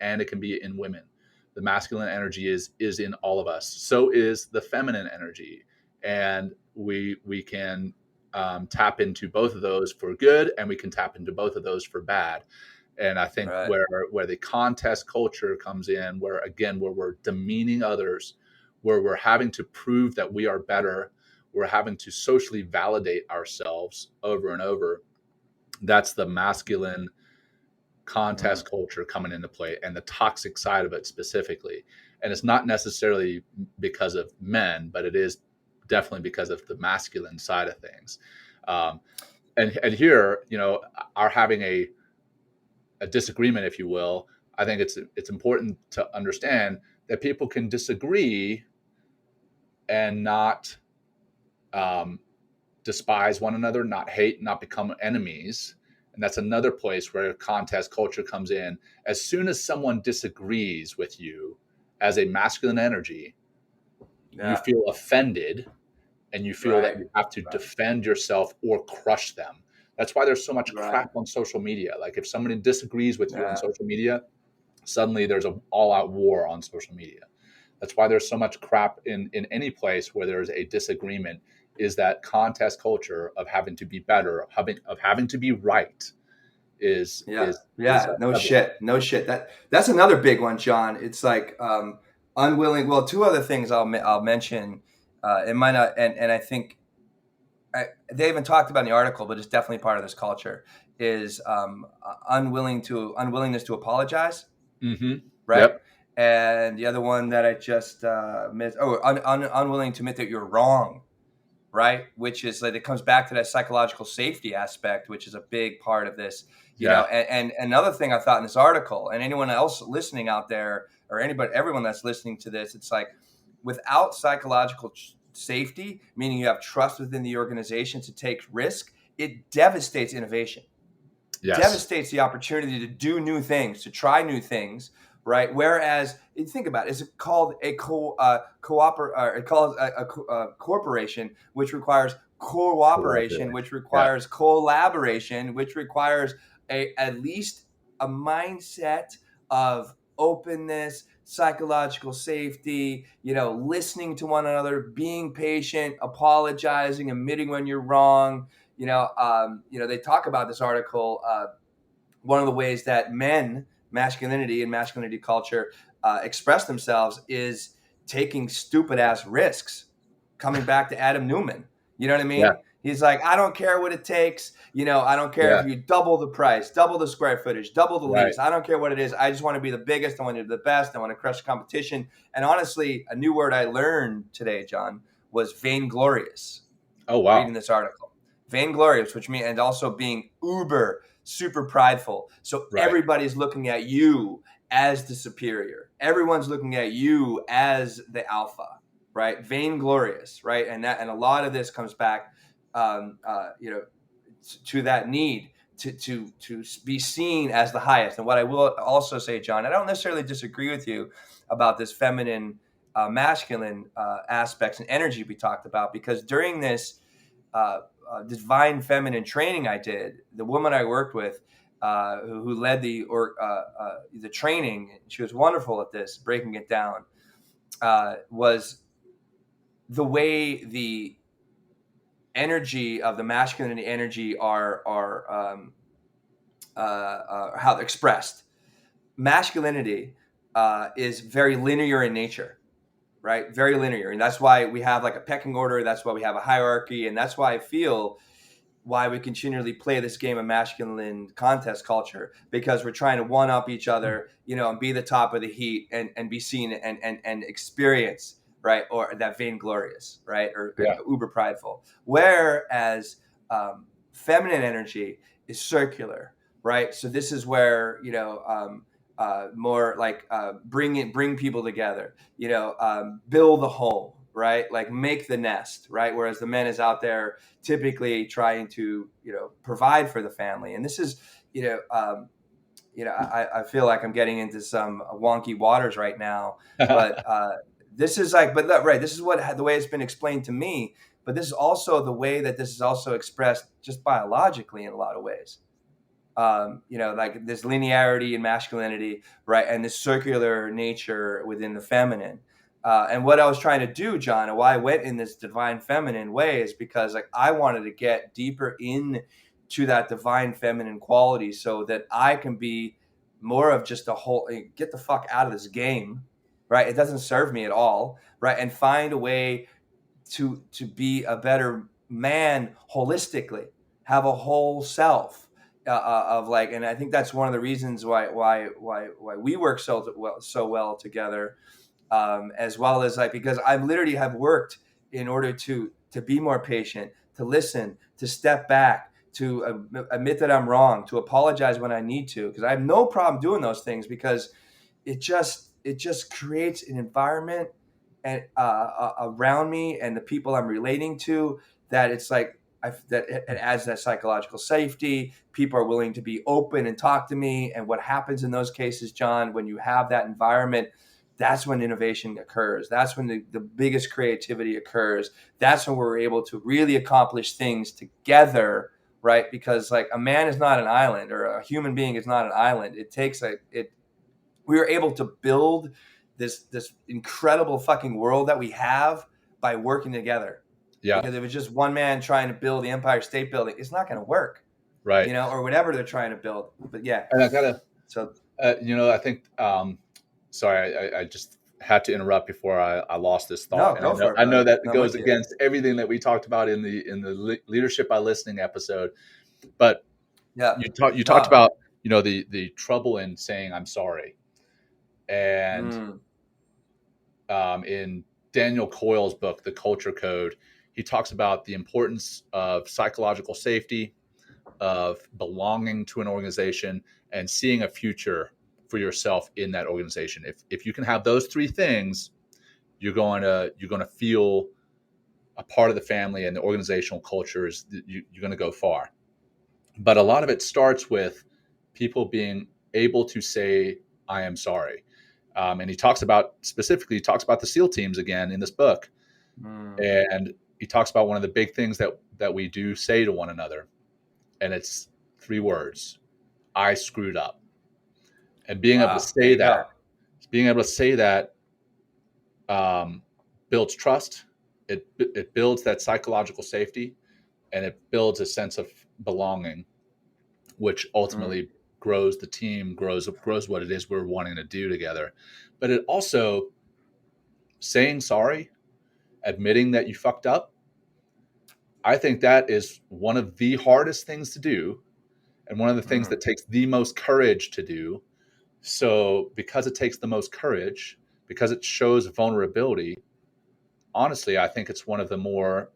and it can be in women. The masculine energy is in all of us. So is the feminine energy. And we can tap into both of those for good, and we can tap into both of those for bad. And I think Right. where the contest culture comes in, where we're demeaning others, where we're having to prove that we are better, we're having to socially validate ourselves over and over. That's the masculine contest culture coming into play, and the toxic side of it specifically. And it's not necessarily because of men, but it is definitely because of the masculine side of things. And here, are having a disagreement, if you will. I think it's important to understand that people can disagree and not despise one another, not hate, not become enemies. And that's another place where contest culture comes in. As soon as someone disagrees with you as a masculine energy, you feel offended, and you feel that you have to defend yourself or crush them. That's why there's so much crap on social media. Like if somebody disagrees with you on social media, suddenly there's an all-out war on social media. That's why there's so much crap in any place where there's a disagreement, is that contest culture of having to be better, of having to be right is no shit. That's another big one, John. It's like unwilling. Well, two other things I'll mention. It might not, and I think they even talked about in the article, but it's definitely part of this culture, is unwillingness to apologize. Mm-hmm. Right. Yep. And the other one that I just missed, unwilling to admit that you're wrong. Right. Which is like, it comes back to that psychological safety aspect, which is a big part of this, you know. And another thing I thought in this article, and anyone else listening out there, or everyone that's listening to this, it's like, without psychological safety, meaning you have trust within the organization to take risk, it devastates innovation. Yes. Devastates the opportunity to do new things, to try new things, right? Whereas, you think about it, it's called a corporation, which requires cooperation, which requires collaboration, which requires at least a mindset of openness, psychological safety, listening to one another, being patient, apologizing, admitting when you're wrong. They talk about this article. One of the ways that masculinity and masculinity culture express themselves is taking stupid ass risks. Coming back to Adam Newman, you know what I mean? Yeah. He's like, I don't care what it takes. I don't care if you double the price, double the square footage, double the lease. I don't care what it is. I just want to be the biggest. I want to be the best. I want to crush the competition. And honestly, a new word I learned today, John, was vainglorious. Oh, wow. Reading this article. Vainglorious, which means, and also being super prideful. So everybody's looking at you as the superior. Everyone's looking at you as the alpha, right? Vainglorious, right? And a lot of this comes back, to that need to be seen as the highest. And what I will also say, John, I don't necessarily disagree with you about this feminine, masculine aspects and energy we talked about, because during this divine feminine training I did, the woman I worked with, who led the training, she was wonderful at this, breaking it down, was the way the energy of the masculine energy are how they're expressed. Masculinity is very linear in nature. Right? Very linear. And that's why we have like a pecking order. That's why we have a hierarchy. And that's why I feel why we continually play this game of masculine contest culture, because we're trying to one up each other, and be the top of the heat and be seen and experience, right? Or that vainglorious, right? Or uber prideful. Whereas feminine energy is circular, right? So this is where, more like bring people together, build the home, right? Like make the nest, right? Whereas the men is out there typically trying to, provide for the family. And this is, I feel like I'm getting into some wonky waters right now, but this is like, this is the way it's been explained to me. But this is also the way that this is also expressed just biologically in a lot of ways. Like this linearity in masculinity, right? And this circular nature within the feminine. And what I was trying to do, John, and why I went in this divine feminine way is because like I wanted to get deeper into that divine feminine quality so that I can be more of just a whole, get the fuck out of this game, right? It doesn't serve me at all, right? And find a way to be a better man holistically, have a whole self of like, and I think that's one of the reasons why we work so well together, as well as like because I literally have worked in order to be more patient, to listen, to step back, to admit that I'm wrong, to apologize when I need to, because I have no problem doing those things because it just creates an environment and around me and the people I'm relating to that it's like that it adds that psychological safety. People are willing to be open and talk to me. And what happens in those cases, John, when you have that environment, that's when innovation occurs. That's when the biggest creativity occurs. That's when we're able to really accomplish things together, right? Because like a man is not an island, or a human being is not an island. It takes we were able to build this incredible fucking world that we have by working together. Yeah. Because if it's just one man trying to build the Empire State Building, it's not going to work. Right. Or whatever they're trying to build. But yeah. And I gotta, so, I think, sorry, I just had to interrupt before I lost this thought. No, go for it. I know that goes against everything that we talked about in the Leadership by Listening episode. But yeah, you talked about, the trouble in saying I'm sorry. And in Daniel Coyle's book, The Culture Code, he talks about the importance of psychological safety, of belonging to an organization, and seeing a future for yourself in that organization. If you can have those three things, you're going to feel a part of the family, and the organizational culture is you're going to go far. But a lot of it starts with people being able to say, I am sorry. And he talks about the SEAL teams again in this book. And he talks about one of the big things that we do say to one another. And it's 3 words: I screwed up. And being able to say that, builds trust. It builds that psychological safety, and it builds a sense of belonging, which ultimately grows the team, grows what it is we're wanting to do together. But it also, saying sorry, admitting that you fucked up, I think that is one of the hardest things to do, and one of the things that takes the most courage to do. So because it takes the most courage, because it shows vulnerability, honestly, I think it's one of the more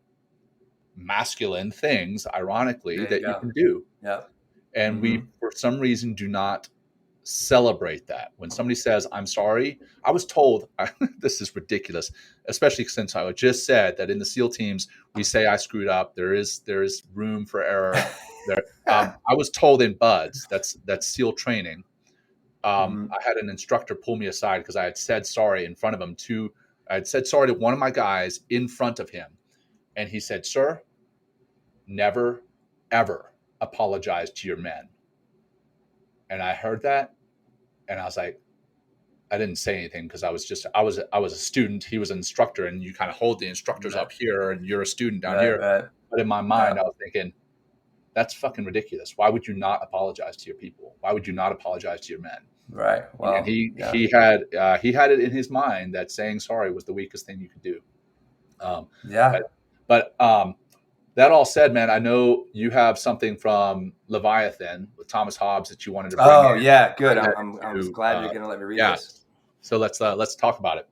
masculine things, ironically, that you can do. Yeah. And we, for some reason, do not celebrate that. When somebody says, I'm sorry, I was told, this is ridiculous, especially since I just said that in the SEAL teams, we say I screwed up. There is room for error. I was told in BUDS, that's SEAL training. I had an instructor pull me aside because I had said sorry in front of him I had said sorry to one of my guys in front of him. And he said, sir, never, ever apologize to your men. And I heard that, and I was like, I didn't say anything because I was a student. He was an instructor, and you kind of hold the instructors up here, and you're a student down here. Right. But in my mind, I was thinking, that's fucking ridiculous. Why would you not apologize to your people? Why would you not apologize to your men? Right. Well, and he had it in his mind that saying sorry was the weakest thing you could do. But that all said, man, I know you have something from Leviathan with Thomas Hobbes that you wanted to bring in. Oh, yeah, good. I'm glad you're going to let me read this. So let's talk about it.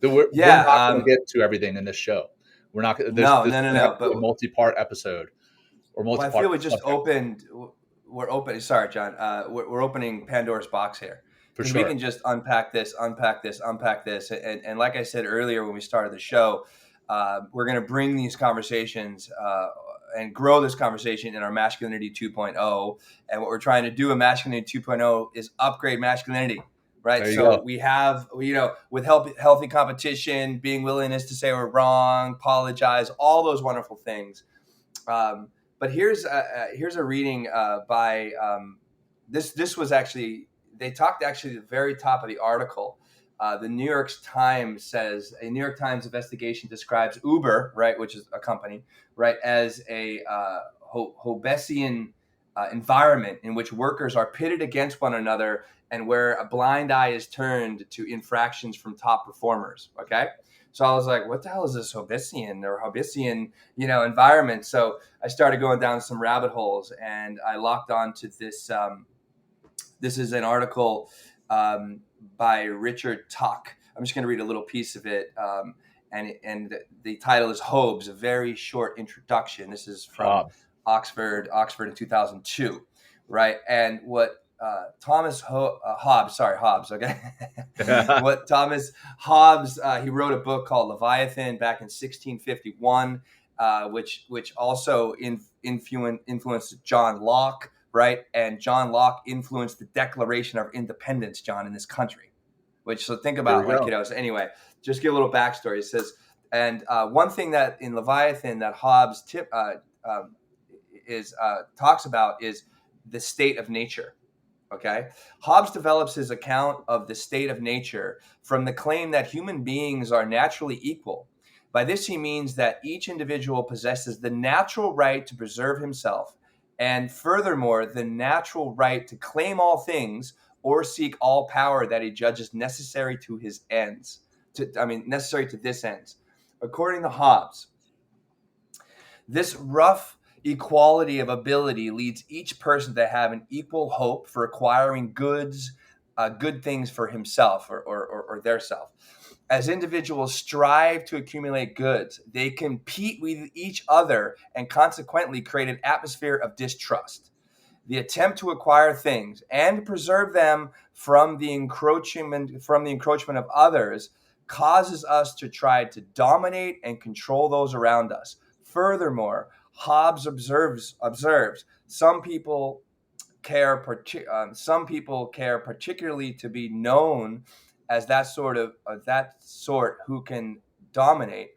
We're not going to get to everything in this show. We're not. No. But a multi-part episode or multi-part. Well, I feel we just opened. We're opening. Sorry, John. We're opening Pandora's box here. For sure. We can just unpack this, and like I said earlier when we started the show, we're going to bring these conversations and grow this conversation in our Masculinity 2.0. And what we're trying to do in Masculinity 2.0 is upgrade masculinity, right? So we have, with healthy competition, being willingness to say we're wrong, apologize, all those wonderful things. But here's a reading by this was actually, they talked actually at the very top of the article The New York Times says a New York Times investigation describes Uber, right, which is a company, right, as a Hobbesian environment in which workers are pitted against one another and where a blind eye is turned to infractions from top performers. Okay. So I was like, what the hell is this Hobbesian, environment? So I started going down some rabbit holes, and I locked on to this. This is an article by Richard Tuck. I'm just going to read a little piece of it. And the title is Hobbes, a very short introduction. This is from Oxford in 2002, right? And what Thomas Hobbes, okay? What Thomas Hobbes, he wrote a book called Leviathan back in 1651, which also influenced John Locke, right? And John Locke influenced the Declaration of Independence, John, in this country. So think about, so anyway, just give a little backstory. It says, and one thing that in Leviathan that Hobbes talks about is the state of nature. Okay. Hobbes develops his account of the state of nature from the claim that human beings are naturally equal. By this, he means that each individual possesses the natural right to preserve himself, and furthermore, the natural right to claim all things or seek all power that he judges necessary to his ends. Necessary to this ends. According to Hobbes, this rough equality of ability leads each person to have an equal hope for acquiring good things for himself or their self. As individuals strive to accumulate goods, they compete with each other and consequently create an atmosphere of distrust. The attempt to acquire things and preserve them from the encroachment of others causes us to try to dominate and control those around us. Furthermore, Hobbes observes some people care particularly to be known as that sort who can dominate.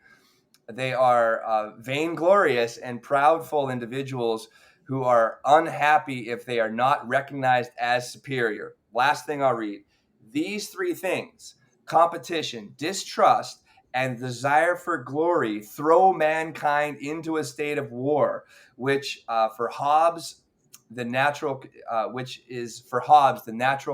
They are vainglorious and proudful individuals who are unhappy if they are not recognized as superior. Last thing I'll read. These three things, competition, distrust, and desire for glory, throw mankind into a state of war, which for Hobbes, the natural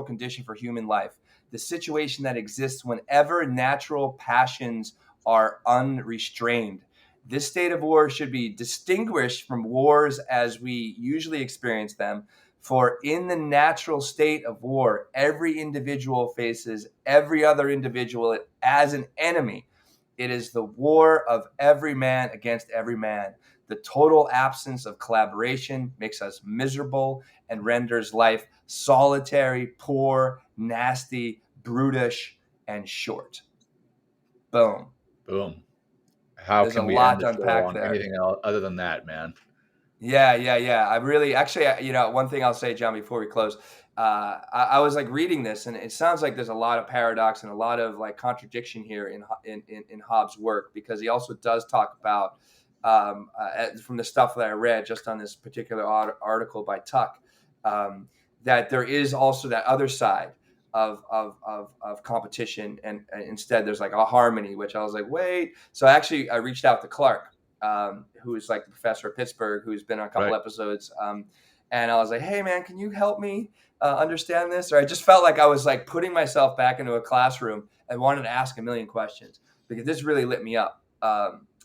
condition for human life, the situation that exists whenever natural passions are unrestrained. This state of war should be distinguished from wars as we usually experience them, for in the natural state of war, every individual faces every other individual as an enemy. It is the war of every man against every man. The total absence of collaboration makes us miserable and renders life solitary, poor, nasty, brutish, and short. Boom. Boom. How There's can a we lot end to the show unpack on there. anything else other than that, man? Yeah. I really, one thing I'll say, John, before we close, I was like reading this, and it sounds like there's a lot of paradox and a lot of like contradiction here in Hobbes' work, because he also does talk about from the stuff that I read just on this particular article by Tuck, that there is also that other side of competition, and instead there's like a harmony, which I was like, wait. So actually I reached out to Clark, who is like the professor at Pittsburgh, who's been on a couple episodes. And I was like, hey man, can you help me understand this? Or I just felt like I was like putting myself back into a classroom and wanted to ask a million questions, because this really lit me up.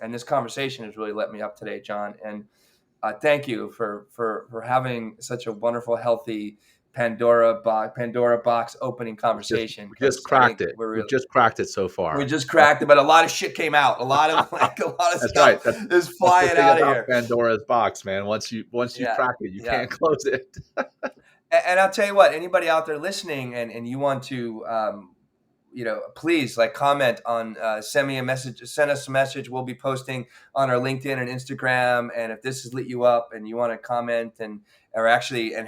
And this conversation has really lit me up today, John. And thank you for having such a wonderful, healthy Pandora box opening conversation. We just cracked it. We just cracked it so far. We just cracked it, but a lot of shit came out. A lot of That's stuff right. is flying out of here. Pandora's box, man. Once you crack it, you can't close it. And I'll tell you what, anybody out there listening and you want to, please like comment on, send us a message. We'll be posting on our LinkedIn and Instagram. And if this has lit you up and you want to comment and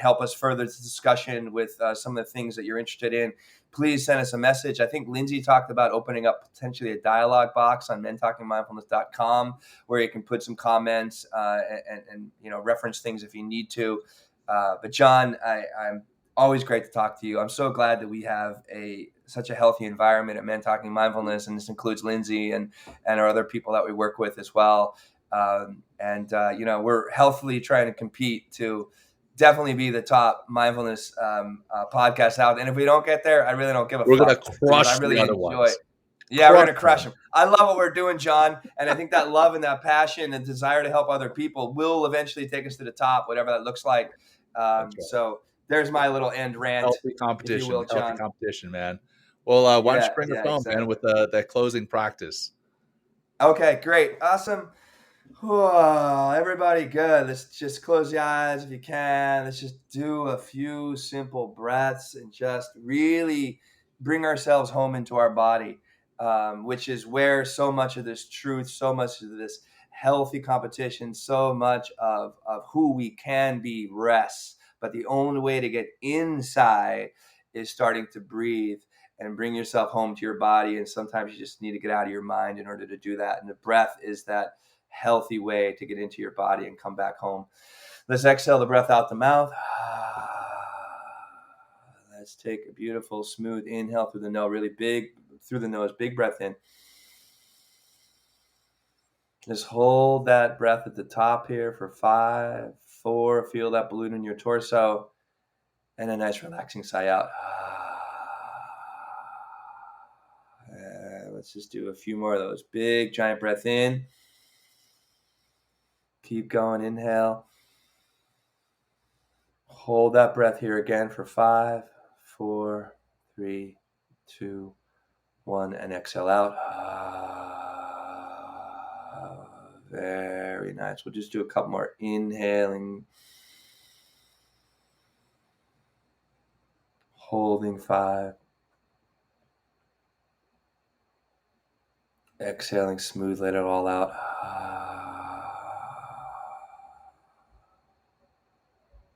help us further this discussion with some of the things that you're interested in, please send us a message. I think Lindsay talked about opening up potentially a dialogue box on mentalkingmindfulness.com where you can put some comments and reference things if you need to. But John, Always great to talk to you. I'm so glad that we have such a healthy environment at Men Talking Mindfulness, and this includes Lindsay and our other people that we work with as well. We're healthily trying to compete to definitely be the top mindfulness podcast out. And if we don't get there, I really don't give a fuck. We're gonna crush I really the other enjoy ones. it. Yeah, we're going to crush them. I love what we're doing, John. And I think that love and that passion and desire to help other people will eventually take us to the top, whatever that looks like. Right. So there's my little end rant. Healthy competition, if you will, John. Healthy competition, man. Well, why don't you bring us home, man, with that closing practice? Okay, great. Awesome. Whoa, everybody good. Let's just close your eyes if you can. Let's just do a few simple breaths and just really bring ourselves home into our body. Which is where so much of this truth, so much of this healthy competition, so much of who we can be rests. But the only way to get inside is starting to breathe and bring yourself home to your body. And sometimes you just need to get out of your mind in order to do that. And the breath is that healthy way to get into your body and come back home. Let's exhale the breath out the mouth. Let's take a beautiful, smooth inhale through the nose, really big through the nose, big breath in. Just hold that breath at the top here for 5, 4. Feel that balloon in your torso. And a nice relaxing sigh out. Let's just do a few more of those. Big, giant breath in. Keep going. Inhale. Hold that breath here again for 5, 4, 3, 2, 1, and exhale out. Very nice. We'll just do a couple more. Inhaling. Holding 5. Exhaling smooth, let it all out.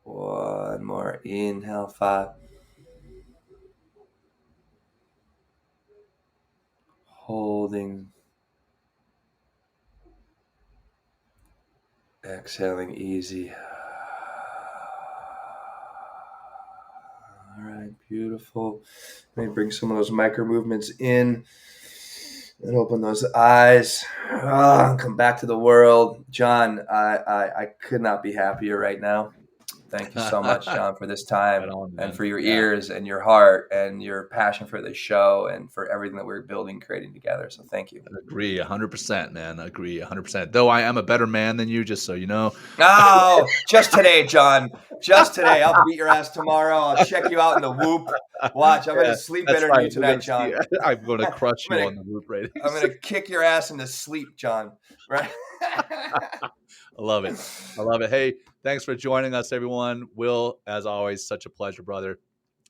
One more. Inhale 5. Holding. Exhaling easy. All right, beautiful. Let me bring some of those micro movements in and open those eyes. Come back to the world. John, I could not be happier right now. Thank you so much, John, for this time and for your ears and your heart and your passion for this show and for everything that we're building, creating together. So thank you. I agree 100%, man. I agree 100%. Though I am a better man than you, just so you know. Oh, just today, John. Just today. I'll beat your ass tomorrow. I'll check you out in the Whoop. Watch. I'm going to sleep better than you tonight, John. I'm going to crush you on the Whoop ratings. I'm going to kick your ass into sleep, John. Right? I love it. I love it. Hey, thanks for joining us, everyone. Will, as always, such a pleasure, brother.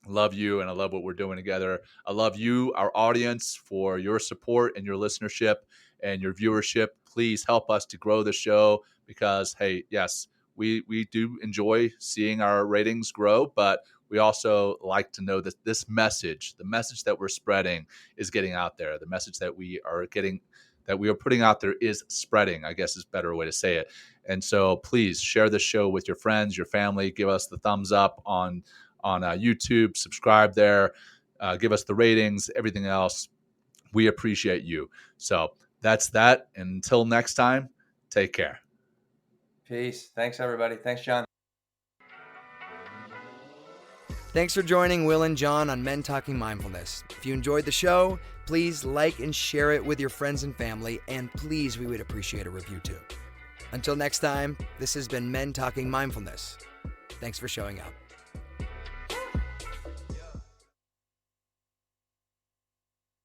I love you, and I love what we're doing together. I love you, our audience, for your support and your listenership and your viewership. Please help us to grow the show because, hey, yes, we do enjoy seeing our ratings grow, but we also like to know that this message, the message that we're spreading, is getting out there. The message that we are putting out there is spreading, I guess is a better way to say it. And so please share this show with your friends, your family. Give us the thumbs up on YouTube. Subscribe there. Give us the ratings, everything else. We appreciate you. So that's that. Until next time, take care. Peace. Thanks, everybody. Thanks, John. Thanks for joining Will and John on Men Talking Mindfulness. If you enjoyed the show, please like and share it with your friends and family, and please, we would appreciate a review too. Until next time, this has been Men Talking Mindfulness. Thanks for showing up.